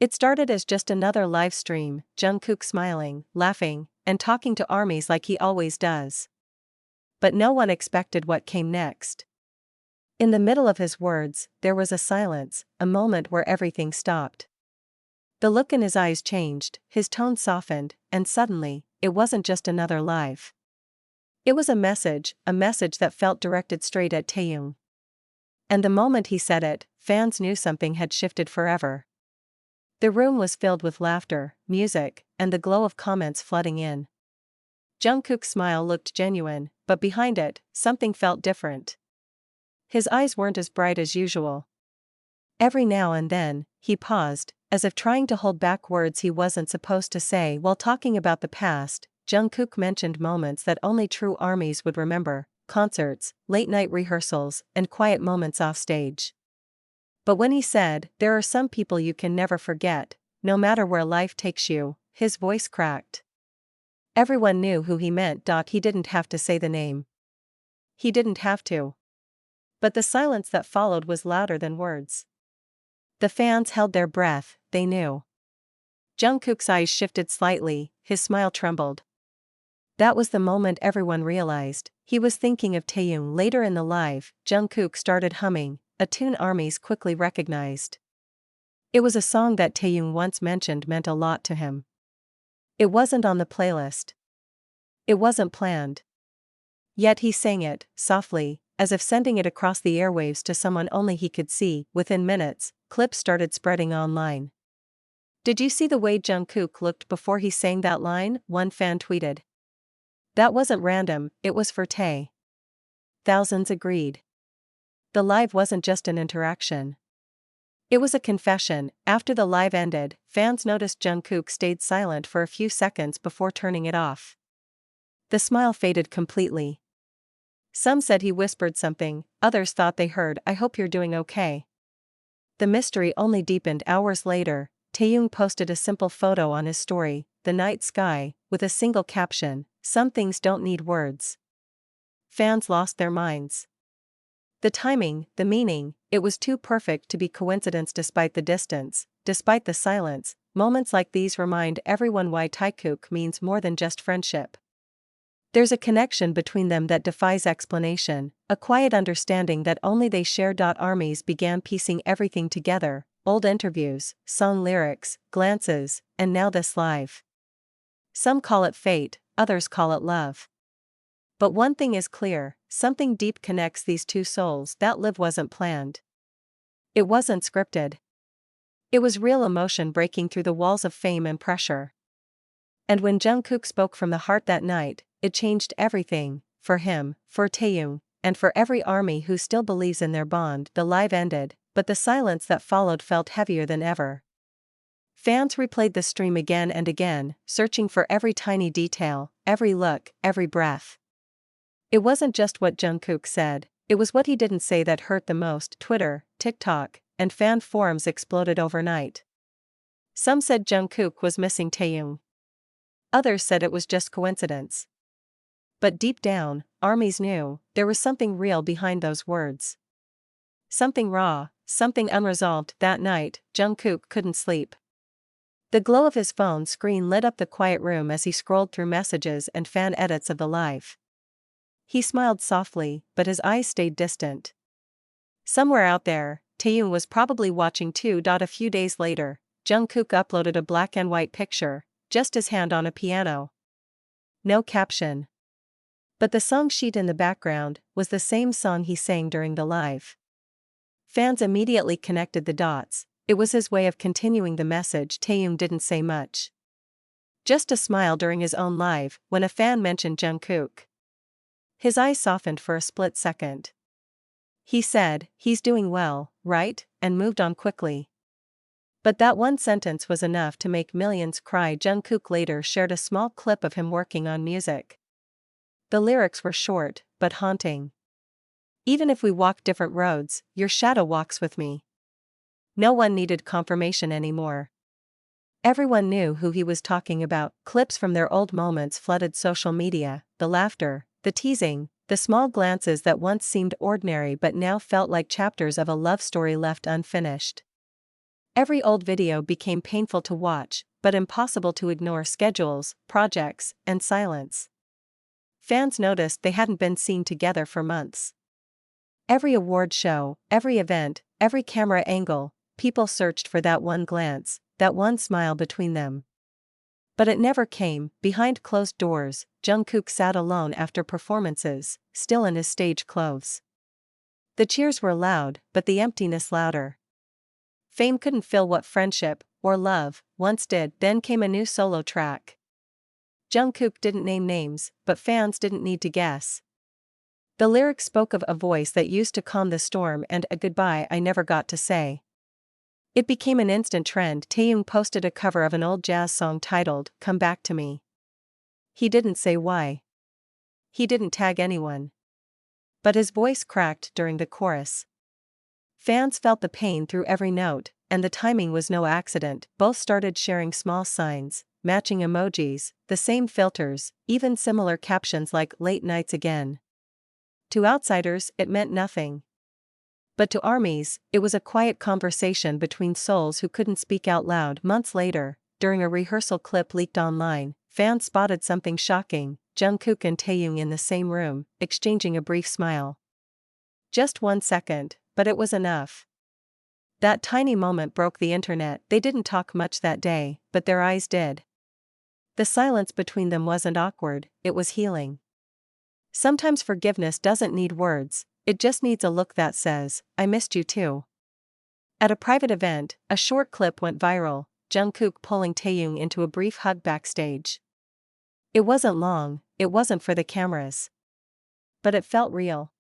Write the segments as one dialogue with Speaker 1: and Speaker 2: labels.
Speaker 1: It started as just another live stream, Jungkook smiling, laughing, and talking to armies like he always does. But no one expected what came next. In the middle of his words, there was a silence, a moment where everything stopped. The look in his eyes changed, his tone softened, and suddenly, it wasn't just another live. It was a message that felt directed straight at Taehyung. And the moment he said it, fans knew something had shifted forever. The room was filled with laughter, music, and the glow of comments flooding in. Jungkook's smile looked genuine, but behind it, something felt different. His eyes weren't as bright as usual. Every now and then, he paused, as if trying to hold back words he wasn't supposed to say. While talking about the past, Jungkook mentioned moments that only true armies would remember: concerts, late-night rehearsals, and quiet moments offstage. But when he said, "There are some people you can never forget, no matter where life takes you," his voice cracked. Everyone knew who he meant. He didn't have to say the name. He didn't have to. But the silence that followed was louder than words. The fans held their breath, they knew. Jungkook's eyes shifted slightly, his smile trembled. That was the moment everyone realized he was thinking of Taehyung. Later in the live, Jungkook started humming, a tune armies quickly recognized. It was a song that Taehyung once mentioned meant a lot to him. It wasn't on the playlist. It wasn't planned. Yet he sang it, softly, as if sending it across the airwaves to someone only he could see. Within minutes, clips started spreading online. "Did you see the way Jungkook looked before he sang that line?" one fan tweeted. "That wasn't random, it was for Tae." Thousands agreed. The live wasn't just an interaction. It was a confession. After the live ended, fans noticed Jungkook stayed silent for a few seconds before turning it off. The smile faded completely. Some said he whispered something, others thought they heard, "I hope you're doing okay." The mystery only deepened hours later. Taehyung posted a simple photo on his story, the night sky, with a single caption: "Some things don't need words." Fans lost their minds. The timing, the meaning, it was too perfect to be coincidence. Despite the distance, despite the silence, moments like these remind everyone why Taehyung means more than just friendship. There's a connection between them that defies explanation, a quiet understanding that only they share. Armies began piecing everything together: old interviews, song lyrics, glances, and now this live. Some call it fate, others call it love. But one thing is clear: something deep connects these two souls. That live wasn't planned. It wasn't scripted. It was real emotion breaking through the walls of fame and pressure. And when Jungkook spoke from the heart that night, it changed everything, for him, for Taehyung, and for every army who still believes in their bond. The live ended, but the silence that followed felt heavier than ever. Fans replayed the stream again and again, searching for every tiny detail, every look, every breath. It wasn't just what Jungkook said, it was what he didn't say that hurt the most. Twitter, TikTok, and fan forums exploded overnight. Some said Jungkook was missing Taehyung. Others said it was just coincidence. But deep down, armies knew there was something real behind those words. Something raw, something unresolved. That night, Jungkook couldn't sleep. The glow of his phone screen lit up the quiet room as he scrolled through messages and fan edits of the live. He smiled softly, but his eyes stayed distant. Somewhere out there, Taehyung was probably watching too. A few days later, Jungkook uploaded a black and white picture, just his hand on a piano. No caption. But the song sheet in the background was the same song he sang during the live. Fans immediately connected the dots. It was his way of continuing the message. Taehyung didn't say much. Just a smile during his own live when a fan mentioned Jungkook. His eyes softened for a split second. He said, "He's doing well, right?" and moved on quickly. But that one sentence was enough to make millions cry. Jungkook later shared a small clip of him working on music. The lyrics were short, but haunting. "Even if we walk different roads, your shadow walks with me." No one needed confirmation anymore. Everyone knew who he was talking about. Clips from their old moments flooded social media: the laughter, the teasing, the small glances that once seemed ordinary but now felt like chapters of a love story left unfinished. Every old video became painful to watch, but impossible to ignore: schedules, projects, and silence. Fans noticed they hadn't been seen together for months. Every award show, every event, every camera angle, people searched for that one glance, that one smile between them. But it never came. Behind closed doors, Jungkook sat alone after performances, still in his stage clothes. The cheers were loud, but the emptiness louder. Fame couldn't fill what friendship, or love, once did. Then came a new solo track. Jungkook didn't name names, but fans didn't need to guess. The lyrics spoke of a voice that used to calm the storm and a goodbye I never got to say. It became an instant trend. Taehyung posted a cover of an old jazz song titled "Come Back to Me." He didn't say why. He didn't tag anyone. But his voice cracked during the chorus. Fans felt the pain through every note, and the timing was no accident. Both started sharing small signs, matching emojis, the same filters, even similar captions like "Late Nights Again." To outsiders, it meant nothing. But to armies, it was a quiet conversation between souls who couldn't speak out loud. Months later, during a rehearsal clip leaked online, fans spotted something shocking: Jungkook and Taehyung in the same room, exchanging a brief smile. Just 1 second, but it was enough. That tiny moment broke the internet. They didn't talk much that day, but their eyes did. The silence between them wasn't awkward, it was healing. Sometimes forgiveness doesn't need words, it just needs a look that says, "I missed you too." At a private event, a short clip went viral: Jungkook pulling Taehyung into a brief hug backstage. It wasn't long, it wasn't for the cameras. But it felt real.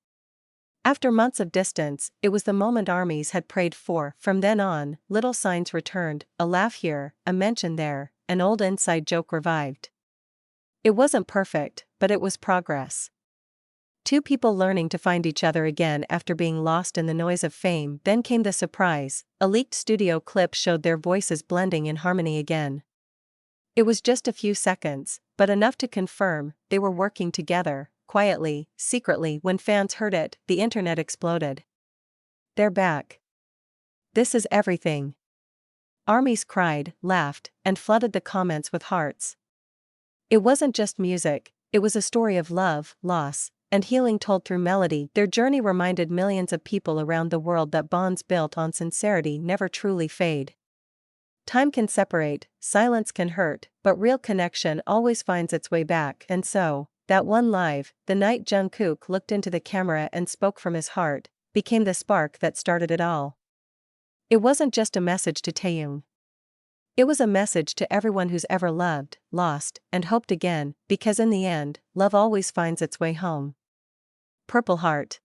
Speaker 1: After months of distance, it was the moment armies had prayed for. From then on, little signs returned: a laugh here, a mention there, an old inside joke revived. It wasn't perfect, but it was progress. Two people learning to find each other again after being lost in the noise of fame. Then came the surprise: a leaked studio clip showed their voices blending in harmony again. It was just a few seconds, but enough to confirm they were working together, quietly, secretly. When fans heard it, the internet exploded. "They're back. This is everything." Armies cried, laughed, and flooded the comments with hearts. It wasn't just music, it was a story of love, loss, and healing told through melody. Their journey reminded millions of people around the world that bonds built on sincerity never truly fade. Time can separate, silence can hurt, but real connection always finds its way back. And so, that one live, the night Jungkook looked into the camera and spoke from his heart, became the spark that started it all. It wasn't just a message to Taehyung. It was a message to everyone who's ever loved, lost, and hoped again, because in the end, love always finds its way home. Purple Heart.